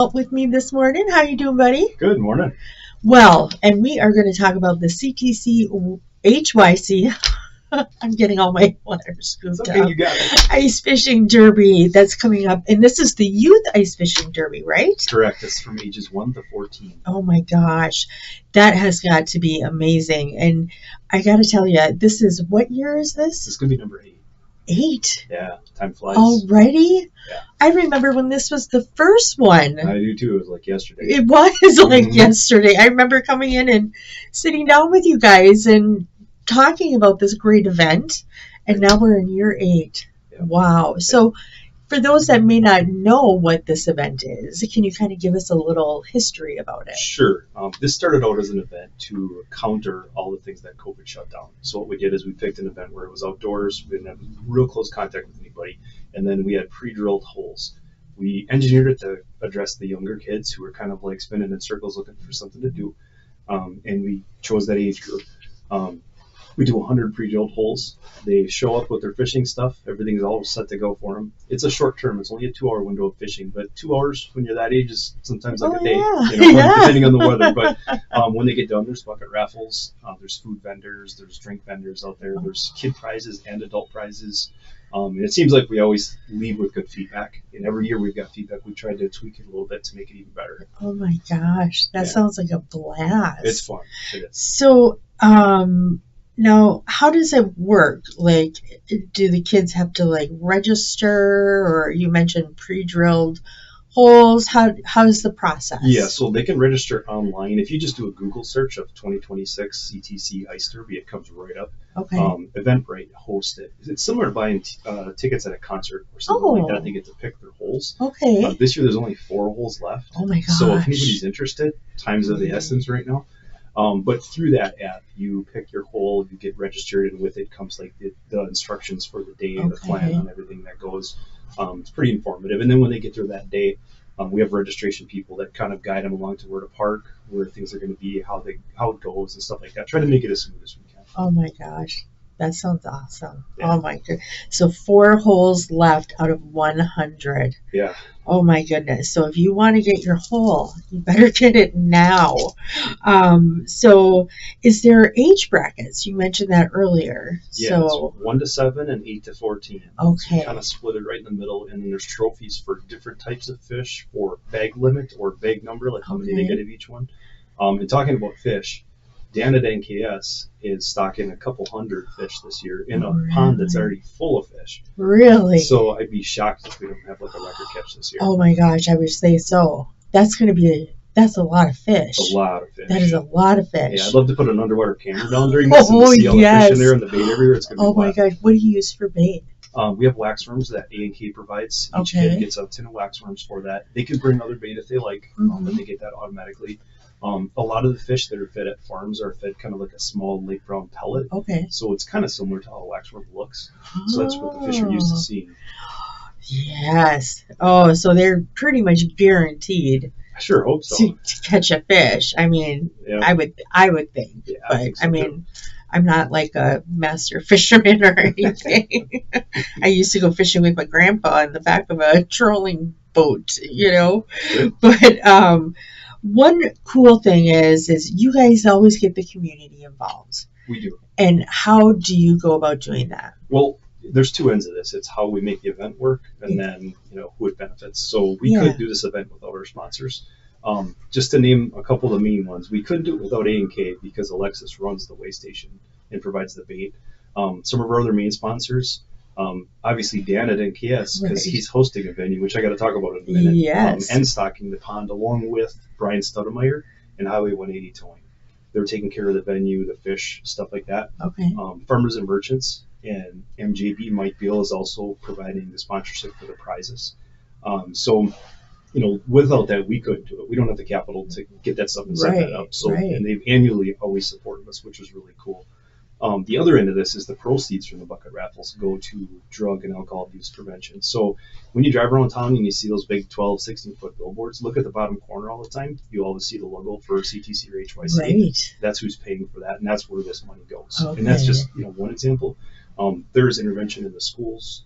Up with me this morning. How you doing, buddy? Good morning. Well, and we are going to talk about the CTC HYC. I'm getting all my letters It's goofed okay, up. you got it. Ice fishing derby that's coming up, and this is the youth ice fishing derby, right? Correct. It's from ages 1 to 14. Oh my gosh, that has got to be amazing. And I got to tell you, this is what year is This this? is going to be number 8. 8 Yeah, time flies. already. Yeah. I remember when this was the first one. I do too. It was like yesterday. It was like Mhm. yesterday. I remember coming in and sitting down with you guys and talking about this great event, and now we're in year 8. Yeah. Wow. So for those that may not know what this event is, can you kind of give us a little history about it? Sure. This started out as an event to counter all the things that COVID shut down. So what we did is we picked an event where it was outdoors, we didn't have real close contact with anybody, and then we had pre-drilled holes. We engineered it to address the younger kids who were kind of like spinning in circles looking for something to do, and we chose that age group. We do 100 pre-drilled holes. They show up with their fishing stuff. Everything's all set to go for them. It's a short term. It's only a 2-hour window of fishing, but 2 hours when you're that age is sometimes like Oh, a day, yeah. Yeah. depending on the weather. But when they get done, there's bucket raffles. There's food vendors. There's drink vendors out there. There's kid prizes and adult prizes. And it seems like we always leave with good feedback. And every year we've got feedback. We tried to tweak it a little bit to make it even better. Oh my gosh, that Yeah. sounds like a blast. It's fun. It is. So, now, how does it work? Like, do the kids have to like register, or you mentioned pre-drilled holes? How's the process? Yeah, so they can register online. If you just do a Google search of 2026 CTC Ice Derby, it comes right up. Okay. Eventbrite hosts it. It's similar to buying tickets at a concert or something like that. They get to pick their holes. Okay. This year there's only 4 holes left. Oh my gosh. So if anybody's interested, time's of the essence right now. But through that app, you pick your hole, you get registered, and with it comes like the instructions for the day, the plan Okay. on everything that goes. It's pretty informative. And then when they get through that day, we have registration people that kind of guide them along to where to park, where things are going to be, how it goes, and stuff like that. Try to make it as smooth as we can. Oh my gosh. That sounds awesome. Yeah. Oh my god. So 4 holes left out of 100. Yeah. Oh my goodness. So if you want to get your hole, you better get it now. So is there age brackets? You mentioned that earlier. Yeah, So it's 1 to 7 and 8 to 14. okay. Kind of split it right in the middle, and then there's trophies for different types of fish, for bag limit or bag number, like how many they Okay. get of each one. And talking about fish, Dan at NKS is stocking a couple hundred fish this year in a pond that's already full of fish. Really? So I'd be shocked if we don't have like a record catch this year. Oh my gosh, I would say so. That's a lot of fish. It's a lot of fish. That is a lot of fish. Yeah, I'd love to put an underwater camera down during this and Oh, see all the yes. fish in there and the bait everywhere. It's gonna be Oh my wild. god, what do you use for bait? We have wax worms that A&K provides. Each Okay. kid gets a tin of wax worms for that. They can bring other bait if they like, but they get that automatically. A lot of the fish that are fed at farms are fed kind of like a small lake brown pellet. Okay. So it's kind of similar to how a waxworm looks. So that's what the fish are used to Oh, seeing. yes. Oh, so they're pretty much guaranteed I sure hope so. to catch a fish. I mean, Yeah. I would think, Yeah, I but think so I mean, I'm not like a master fisherman or anything. I used to go fishing with my grandpa in the back of a trolling boat, you know. Good. But one cool thing is you guys always get the community involved. We do. And how do you go about doing that? Well, there's 2 ends of this. It's how we make the event work, and then who it benefits. So we Yeah. could do this event without our sponsors. Just to name a couple of the main ones, we couldn't do it without A&K because Alexis runs the weigh station and provides the bait. Some of our other main sponsors, obviously Dan at NKS, because Right. he's hosting a venue, which I got to talk about in a minute, Yes. and stocking the pond along with Brian Stoudemire and Highway 180 Towing. They're taking care of the venue, the fish, stuff like that. Okay. Farmers and Merchants and MJB Mike Beal is also providing the sponsorship for the prizes. So without that, we couldn't do it. We don't have the capital to get that stuff and set that up. So, Right. and they've annually always supported us, which was really cool. The other end of this is the proceeds from the bucket raffles go to drug and alcohol abuse prevention. So when you drive around town and you see those big 12, 16-foot billboards, look at the bottom corner all the time. You always see the logo for CTC or HYC. Right. That's who's paying for that, and that's where this money goes. And that's Okay. just one example. There's intervention in the schools.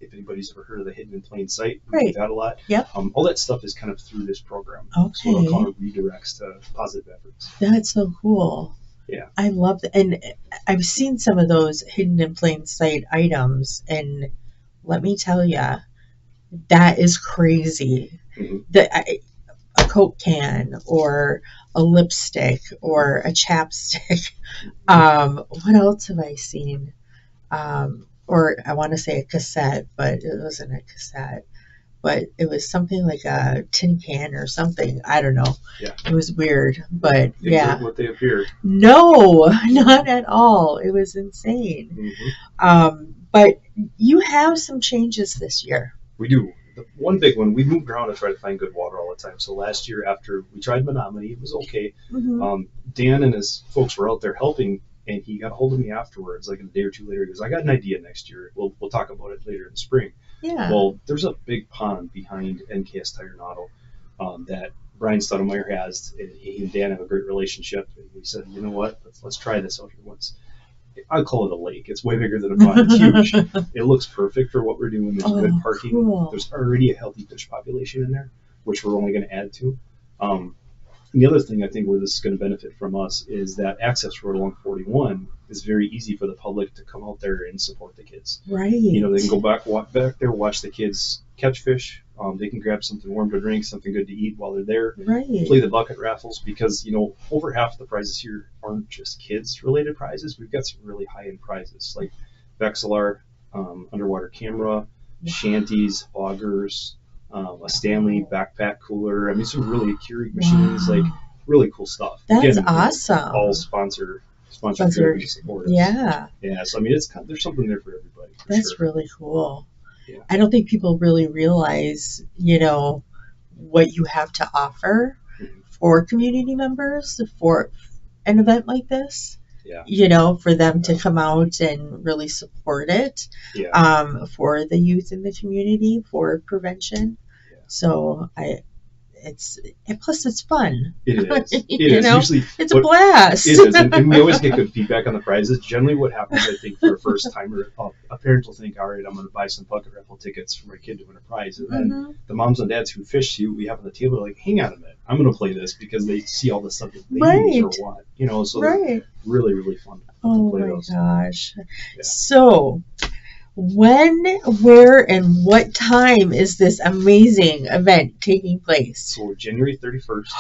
if anybody's ever heard of the hidden in plain sight, we Right. do that a lot. Yep. All that stuff is kind of through this program. Okay. So it kind of redirects to positive efforts. That's so cool. Yeah. I love that. And I've seen some of those hidden in plain sight items, and let me tell you, that is crazy. Mhm. A Coke can or a lipstick or a chapstick. What else have I seen? Or I want to say a cassette, but it wasn't a cassette. But it was something like a tin can or something. I don't know. Yeah. It was weird, but Things yeah. aren't what they appear. No, not at all. It was insane. But you have some changes this year. We do. The one big one, we moved around to try to find good water all the time. So last year, after we tried Menominee, it was okay. Dan and his folks were out there helping, and he got a hold of me afterwards, like a day or two later. He goes, I got an idea next year. We'll talk about it later in the spring. Yeah. Well, there's a big pond behind NKS Tire and Auto that Brian Stoudemire has. And he and Dan have a great relationship. And he said, you know what? Let's try this out here once. I call it a lake. It's way bigger than a pond. It's huge. It looks perfect for what we're doing. There's good parking. Cool. There's already a healthy fish population in there, which we're only going to add to. And the other thing I think where this is going to benefit from us is that access road along 41 is very easy for the public to come out there and support the kids. Right. You know, they can go back there, watch the kids catch fish. They can grab something warm to drink, something good to eat while they're there. Right. Play the bucket raffles because, you know, over half the prizes here aren't just kids-related prizes. We've got some really high-end prizes like Vexilar, underwater camera, shanties, augers, a Stanley backpack cooler. I mean, some really Keurig machines, like really cool stuff. That's Again, awesome. All sponsored support. Yeah. Yeah. So I mean, there's something there for everybody. That's really cool. Yeah. I don't think people really realize, you know, what you have to offer for community members for an event like this. Yeah. You know, for them to come out and really support it. Yeah. For the youth in the community for prevention. Yeah. So plus it's fun. It is. It you is. know, Usually, it's a blast. It is, and we always get good feedback on the prizes. Generally, what happens, I think, for a first timer, a parent will think, all right, I'm going to buy some bucket raffle tickets for my kid to win a prize, and then the moms and dads who fish see what we have on the table are like, hang on a minute, I'm going to play this because they see all the stuff that they use or want. You know, so they're really, really fun to play those. Oh my gosh! Yeah. So, when, where, and what time is this amazing event taking place? So January 31st.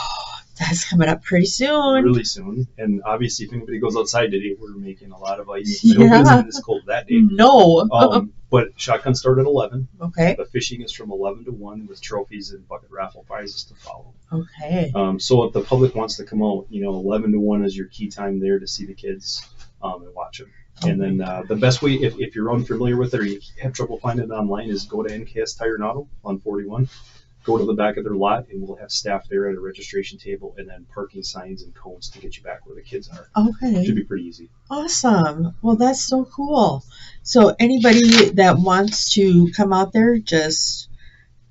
That's coming up pretty soon. Really soon. And obviously, if anybody goes outside today, we're making a lot of ice. I hope it isn't this cold that day. No. But shotguns start at 11. Okay. The fishing is from 11 to 1 with trophies and bucket raffle prizes to follow. Okay. So if the public wants to come out, you know, 11 to 1 is your key time there to see the kids and watch them. And then the best way, if you're unfamiliar with it or you have trouble finding it online, is go to NKS Tire and Auto on 41. Go to the back of their lot, and we'll have staff there at a registration table, and then parking signs and cones to get you back where the kids are. Okay. Should be pretty easy. Awesome. Well, that's so cool. So anybody that wants to come out there, just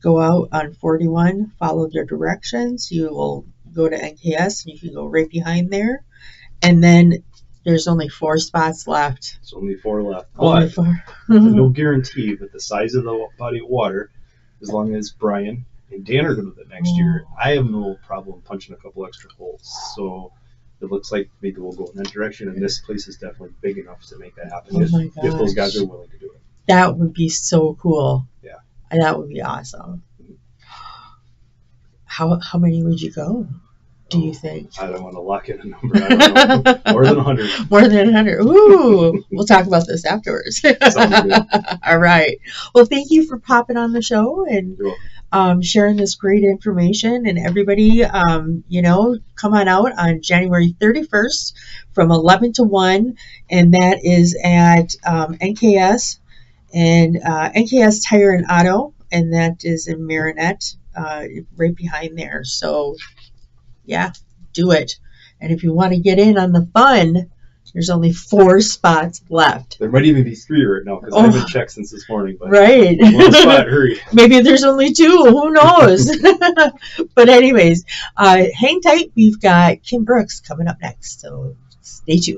go out on 41, follow their directions. You will go to NKS, and you can go right behind there. And then there's only 4 spots left. There's only 4 left. Only But 4. no guarantee, but the size of the body of water, as long as Brian and Dan are good with it next year, I have no problem punching a couple extra holes. So it looks like maybe we'll go in that direction, and this place is definitely big enough to make that happen if those guys are willing to do it. That would be so cool. Yeah. That would be awesome. How many would you go, do you think? I don't want to lock in a number. I don't know. More than 100. More than 100. Ooh. We'll talk about this afterwards. Sounds good. All right. Well, thank you for popping on the show and sharing this great information. And everybody, you know, come on out on January 31st from 11 to 1. And that is at NKS and NKS Tire and Auto. And that is in Marinette, right behind there. So, yeah, do it. And if you want to get in on the fun, there's only 4 spots left. There might even be 3 right now because I haven't checked since this morning. But right. One spot, hurry. Maybe there's only 2. Who knows? But anyways, hang tight. We've got Kim Brooks coming up next. So stay tuned.